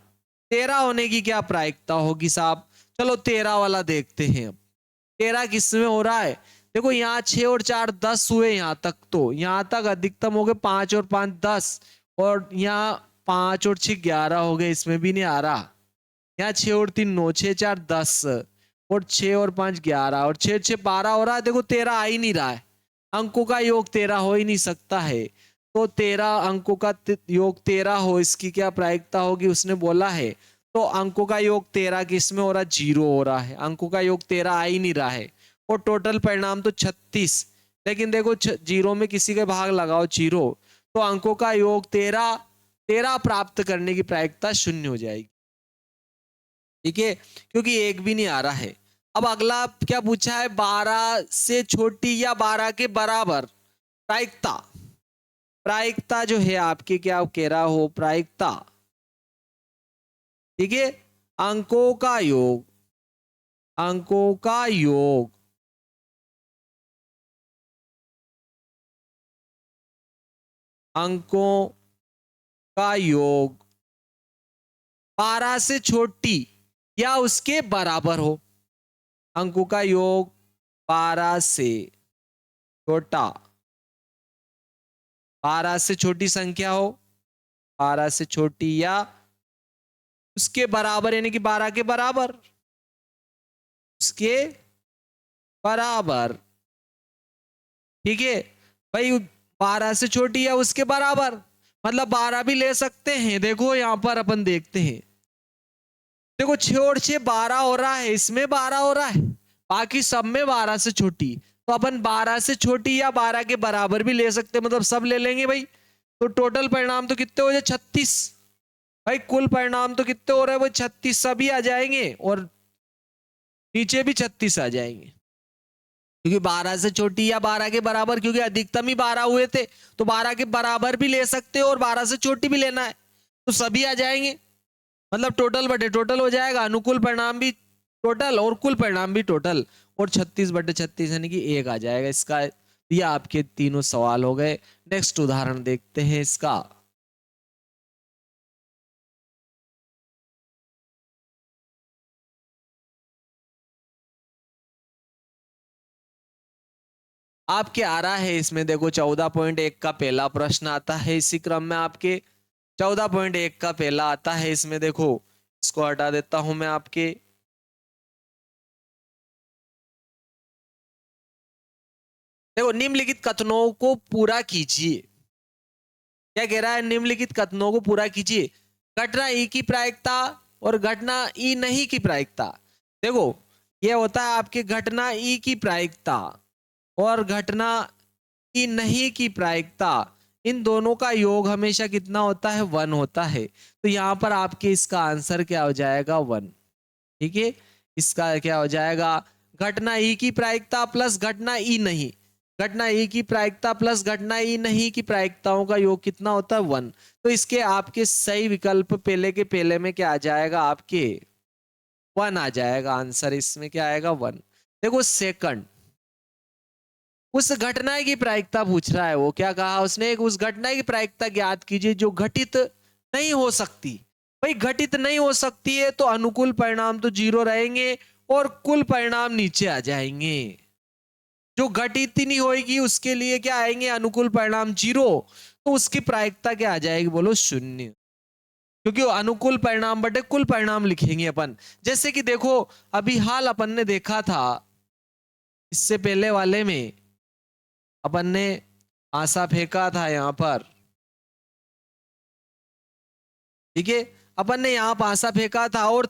13 होने की क्या प्रायिकता होगी साहब। चलो 13 वाला देखते हैं। अब 13 किस में हो रहा है, देखो यहाँ 6 और 4 10 हुए, यहाँ तक तो यहाँ तक अधिकतम हो गए 5 और 5 10, और यहाँ 5 और 6 11 हो गए, इसमें भी नहीं आ रहा। यहाँ 6 और 3 9, 6 4 10, और 6 और 5 11, और 6 6 12 हो रहा है। देखो 13 आ ही नहीं रहा है, अंकों का योग 13 हो ही नहीं सकता है। तो 13 अंकों का योग 13 हो, इसकी क्या प्रायिकता होगी उसने बोला है। तो अंकों का योग 13 किस में हो रहा है, 0 हो रहा है। अंकों का योग 13 आ ही नहीं रहा है, और टोटल परिणाम तो 36। लेकिन देखो 0 में किसी के भाग लगाओ 0, तो अंकों का योग 13, 13 प्राप्त करने की प्रायिकता 0 हो जाएगी। ठीक है, क्योंकि एक भी नहीं आ रहा है। अब अगला क्या पूछा है, 12 से छोटी या 12 के बराबर प्रायिकता। प्रायिकता जो है आपके, क्या कह रहा हो, प्रायिकता। ठीक है, अंकों का योग, अंकों का योग अंकों का योग 12 से छोटी या उसके बराबर हो। अंकों का योग 12 से छोटा, 12 से छोटी संख्या हो, 12 से छोटी या उसके बराबर, यानी कि 12 के बराबर, उसके बराबर। ठीक है भाई, 12 से छोटी या उसके बराबर, मतलब 12 भी ले सकते हैं। देखो यहां पर अपन देखते हैं, देखो 6 और 6 12 हो रहा है, इसमें 12 हो रहा है, बाकी सब में 12 से छोटी। तो अपन 12 से छोटी या 12 के बराबर भी ले सकते हैं, मतलब सब ले लेंगे भाई। तो टोटल परिणाम तो कितने हो जाए, 36। भाई कुल परिणाम तो कितने हो रहे हैं, वो 36 सभी आ जाएंगे, और नीचे भी 36 आ जाएंगे, क्योंकि 12 से छोटी या 12 के बराबर, क्योंकि अधिकतम ही 12 हुए थे। तो 12 के बराबर भी ले सकते हो, और 12 से छोटी भी लेना है, तो सभी आ जाएंगे। मतलब टोटल बटे टोटल हो जाएगा, अनुकूल परिणाम भी टोटल और कुल परिणाम भी टोटल, और 36/36 यानी कि 1 आ जाएगा इसका। ये आपके तीनों सवाल हो गए। नेक्स्ट उदाहरण देखते हैं इसका। आपके आ रहा है इसमें, देखो 14.1 का पहला प्रश्न आता है इसी क्रम में। आपके 14.1 का पहला आता है इसमें, देखो इसको हटा देता हूं मैं आपके। देखो, निम्नलिखित कथनों को पूरा कीजिए। क्या कह रहा है, निम्नलिखित कथनों को पूरा कीजिए। घटना ई की प्रायिकता और घटना ई नहीं की प्रायिकता। देखो, यह होता है आपके घटना ई की प्रायिकता और घटना ई नहीं की प्रायिकता, इन दोनों का योग हमेशा कितना होता है, 1 होता है। तो यहां पर आपके इसका आंसर क्या हो जाएगा, 1। ठीक है, इसका क्या हो जाएगा, घटना ई की प्रायिकता प्लस घटना ई नहीं। घटना ई की प्रायिकता प्लस घटना ई नहीं की प्रायिकताओं का योग कितना होता है, 1। तो इसके आपके सही विकल्प पहले के पहले में क्या आ जाएगा, आपके 1 आ जाएगा आंसर। इसमें क्या आएगा, 1। देखो सेकंड, उस घटना की प्रायिकता पूछ रहा है वो। क्या कहा उसने, उस घटना की प्रायिकता ज्ञात कीजिए जो घटित नहीं हो सकती। भाई घटित नहीं हो सकती है, तो अनुकूल परिणाम तो 0 रहेंगे, और कुल परिणाम नीचे आ जाएंगे। जो घटित ही नहीं होगी उसके लिए क्या आएंगे, अनुकूल परिणाम 0। तो उसकी प्रायिकता क्या आ जाएगी, बोलो 0। क्योंकि अनुकूल परिणाम बटे कुल परिणाम लिखेंगे अपन। जैसे कि देखो, अभी हाल अपन ने देखा था इससे पहले वाले में अपन ने पासा फेंका था यहां पर, ठीक है, अपन ने यहां पासा फेंका था और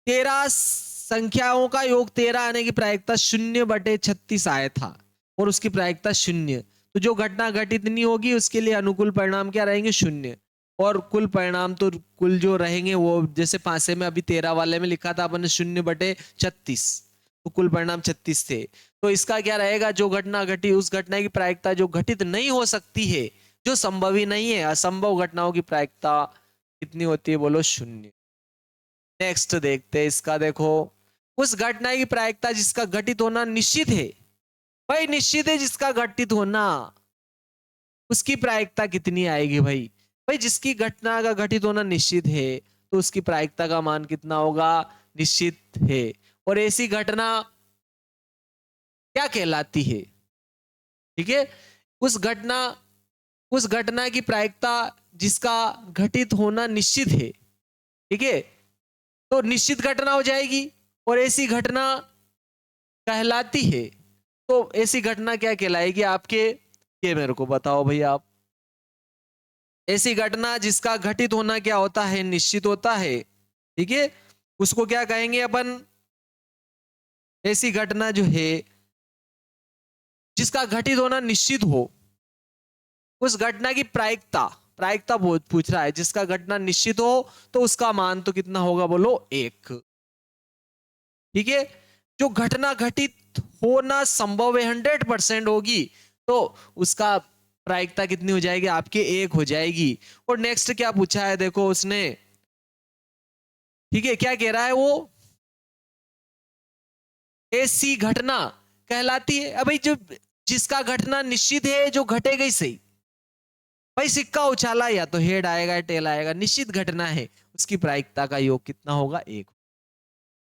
13 संख्याओं का योग 13 आने की प्रायिकता 0/36 आया था और उसकी प्रायिकता 0। तो जो घटना घटित नहीं होगी उसके लिए अनुकूल परिणाम क्या रहेंगे, 0। और कुल परिणाम तो कुल जो रहेंगे वो जैसे पासे में अभी 13 वाले में लिखा था अपन ने 0/36, तो कुल परिणाम 36 थे। तो इसका क्या रहेगा, जो घटना घटी उस घटना की प्रायिकता जो घटित नहीं हो सकती है, जो संभव ही नहीं है, असंभव घटनाओं की प्रायिकता कितनी होती है, बोलो 0। नेक्स्ट देखते हैं इसका, देखो उस घटना की प्रायिकता जिसका घटित होना निश्चित है, भाई निश्चित है जिसका घटित होना, उसकी प्रायिकता कितनी आएगी भाई, भाई जिसकी घटना का घटित होना निश्चित है तो उसकी प्रायिकता का मान कितना होगा, निश्चित है। और ऐसी घटना क्या कहलाती है, ठीक है, उस घटना की प्रायिकता जिसका घटित होना निश्चित है, ठीक है, तो निश्चित घटना हो जाएगी और ऐसी घटना कहलाती है। तो ऐसी घटना क्या कहलाएगी आपके, ये मेरे को बताओ भाई आप। ऐसी घटना जिसका घटित होना क्या होता है, निश्चित होता है, ठीक है, उसको क्या कहेंगे अपन, ऐसी घटना जो है जिसका घटित होना निश्चित हो, उस घटना की प्रायिकता, प्रायिकता पूछ रहा है, जिसका घटना निश्चित हो तो उसका मान तो कितना होगा, बोलो 1, ठीक है। जो घटना घटित होना संभव है 100% होगी तो उसका प्रायिकता कितनी हो जाएगी आपके, 1 हो जाएगी। और नेक्स्ट क्या पूछा है देखो उसने, ठीक है, क्या कह रहा है वो, ऐसी घटना कहलाती है, अब भाई जो जिसका घटना निश्चित है, जो घटेगा ही सही, भाई सिक्का उछाला या तो हेड आएगा या टेल आएगा, निश्चित घटना है, उसकी प्रायिकता का योग कितना होगा, 1।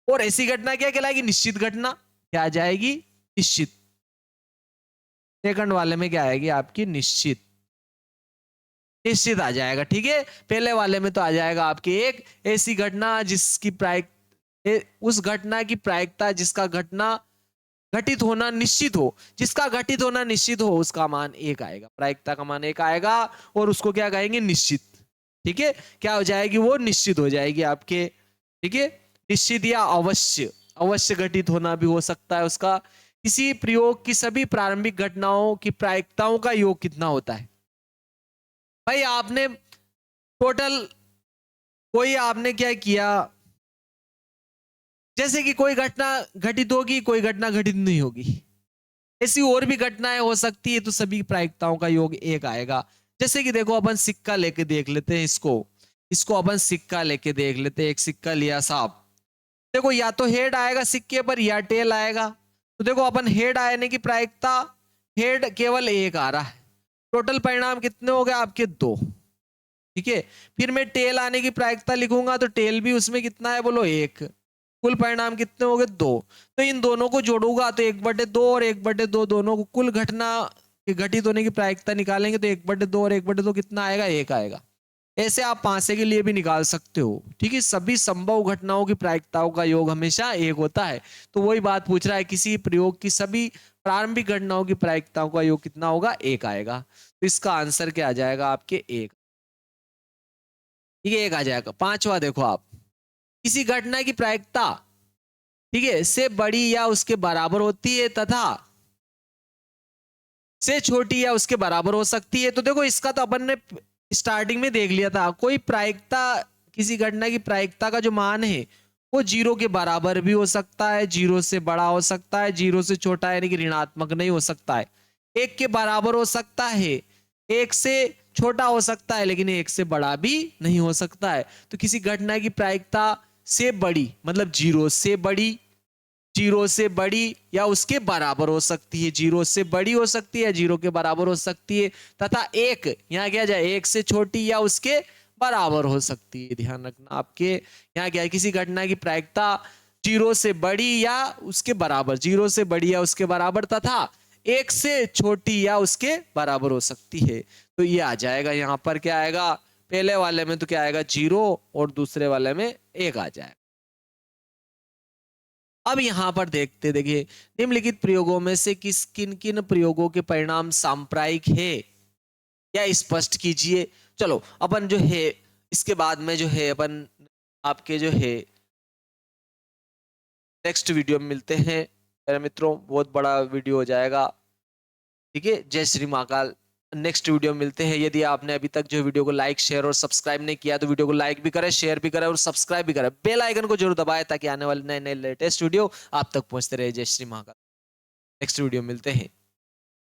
और ऐसी घटना क्या कहलाएगी, निश्चित घटना, क्या आ जाएगी, निश्चित। सेकंड वाले में क्या आएगी आपकी, निश्चित, निश्चित आ जाएगा, ठीक है। पहले वाले में तो आ जाएगा आपकी एक ऐसी घटना जिसकी उस घटना की प्रायिकता जिसका घटना घटित होना निश्चित हो, जिसका घटित होना निश्चित हो उसका मान 1 आएगा, प्रायिकता का मान 1 आएगा और उसको क्या कहेंगे, निश्चित, ठीक है। क्या हो जाएगी, वो निश्चित हो जाएगी आपके, ठीक है। निश्चित या अवश्य, अवश्य घटित होना भी हो सकता है उसका। किसी प्रयोग की सभी प्रारंभिक घटनाओं की प्रायिकताओं का योग कितना होता है, भाई आपने टोटल, कोई आपने क्या किया, जैसे कि कोई घटना घटित होगी, कोई घटना घटित नहीं होगी, ऐसी और भी घटनाएं हो सकती है, तो सभी प्रायिकताओं का योग 1 आएगा। जैसे कि देखो अपन सिक्का लेके देख लेते हैं इसको, इसको अपन सिक्का लेके देख लेते हैं, एक सिक्का लिया साहब, देखो या तो हेड आएगा सिक्के पर या टेल आएगा। तो देखो अपन हेड आने की प्रायिकता, हेड केवल 1 आ रहा है, टोटल परिणाम कितने हो गए आपके, 2, ठीक है। फिर मैं टेल आने की प्रायिकता लिखूंगा तो टेल भी उसमें कितना है, बोलो 1, कुल परिणाम कितने हो गए, 2। तो इन दोनों को जोड़ूंगा तो 1/2 और 1/2 दोनों को कुल घटना के घटित होने की प्रायिकता निकालेंगे तो 1/2 और 1/2 कितना आएगा, 1 आएगा। ऐसे आप पासे के लिए भी निकाल सकते हो, ठीक है। सभी संभव घटनाओं की प्रायिकताओं का योग हमेशा 1 होता है। तो वही बात पूछ रहा है, किसी प्रयोग की सभी प्रारंभिक घटनाओं की प्रायिकताओं का योग कितना होगा, 1 आएगा। तो इसका आंसर क्या आ जाएगा आपके, 1, ठीक है, 1 आ जाएगा। पांचवा देखो आप, किसी घटना की प्रायिकता, ठीक है, से बड़ी या उसके बराबर होती है तथा से छोटी या उसके बराबर हो सकती है। तो देखो इसका तो अपन ने स्टार्टिंग में देख लिया था, कोई प्रायिकता, किसी घटना की प्रायिकता का जो मान है वो 0 के बराबर भी हो सकता है, 0 से बड़ा हो सकता है, 0 से छोटा यानी कि ऋणात्मक नहीं हो सकता है, 1 के बराबर हो सकता है, 1 से छोटा हो सकता है, लेकिन 1 से बड़ा भी नहीं हो सकता है। तो किसी घटना की प्रायिकता से बड़ी मतलब 0 से बड़ी, 0 से बड़ी या उसके बराबर हो सकती है, 0 से बड़ी हो सकती है, 0 के बराबर हो सकती है, तथा 1 यहाँ क्या जाए, 1 से छोटी या उसके बराबर हो सकती है। ध्यान रखना आपके यहाँ क्या है, किसी घटना की प्रायिकता 0 से बड़ी या उसके बराबर, 0 से बड़ी या उसके बराबर तथा 1 से छोटी या उसके बराबर हो सकती है। तो ये आ जाएगा, यहाँ पर क्या आएगा, पहले वाले में तो क्या आएगा 0 और दूसरे वाले में 1 आ जाएगा। अब यहाँ पर देखिए निम्नलिखित प्रयोगों में से किन किन प्रयोगों के परिणाम सांप्रायिक है या स्पष्ट कीजिए। चलो अपन जो है इसके बाद में जो है अपन आपके जो है नेक्स्ट वीडियो में मिलते हैं मेरे मित्रों, बहुत बड़ा वीडियो हो जाएगा। ठीक है, जय श्री महाकाल। नेक्स्ट वीडियो में मिलते हैं। यदि आपने अभी तक जो वीडियो को लाइक शेयर और सब्सक्राइब नहीं किया तो वीडियो को लाइक भी करें, शेयर भी करें और सब्सक्राइब भी करें। बेल आइकन को जरूर दबाएं ताकि आने वाले नए नए लेटेस्ट वीडियो आप तक पहुंचते रहे। जय श्री महाकाल। नेक्स्ट वीडियो में मिलते हैं।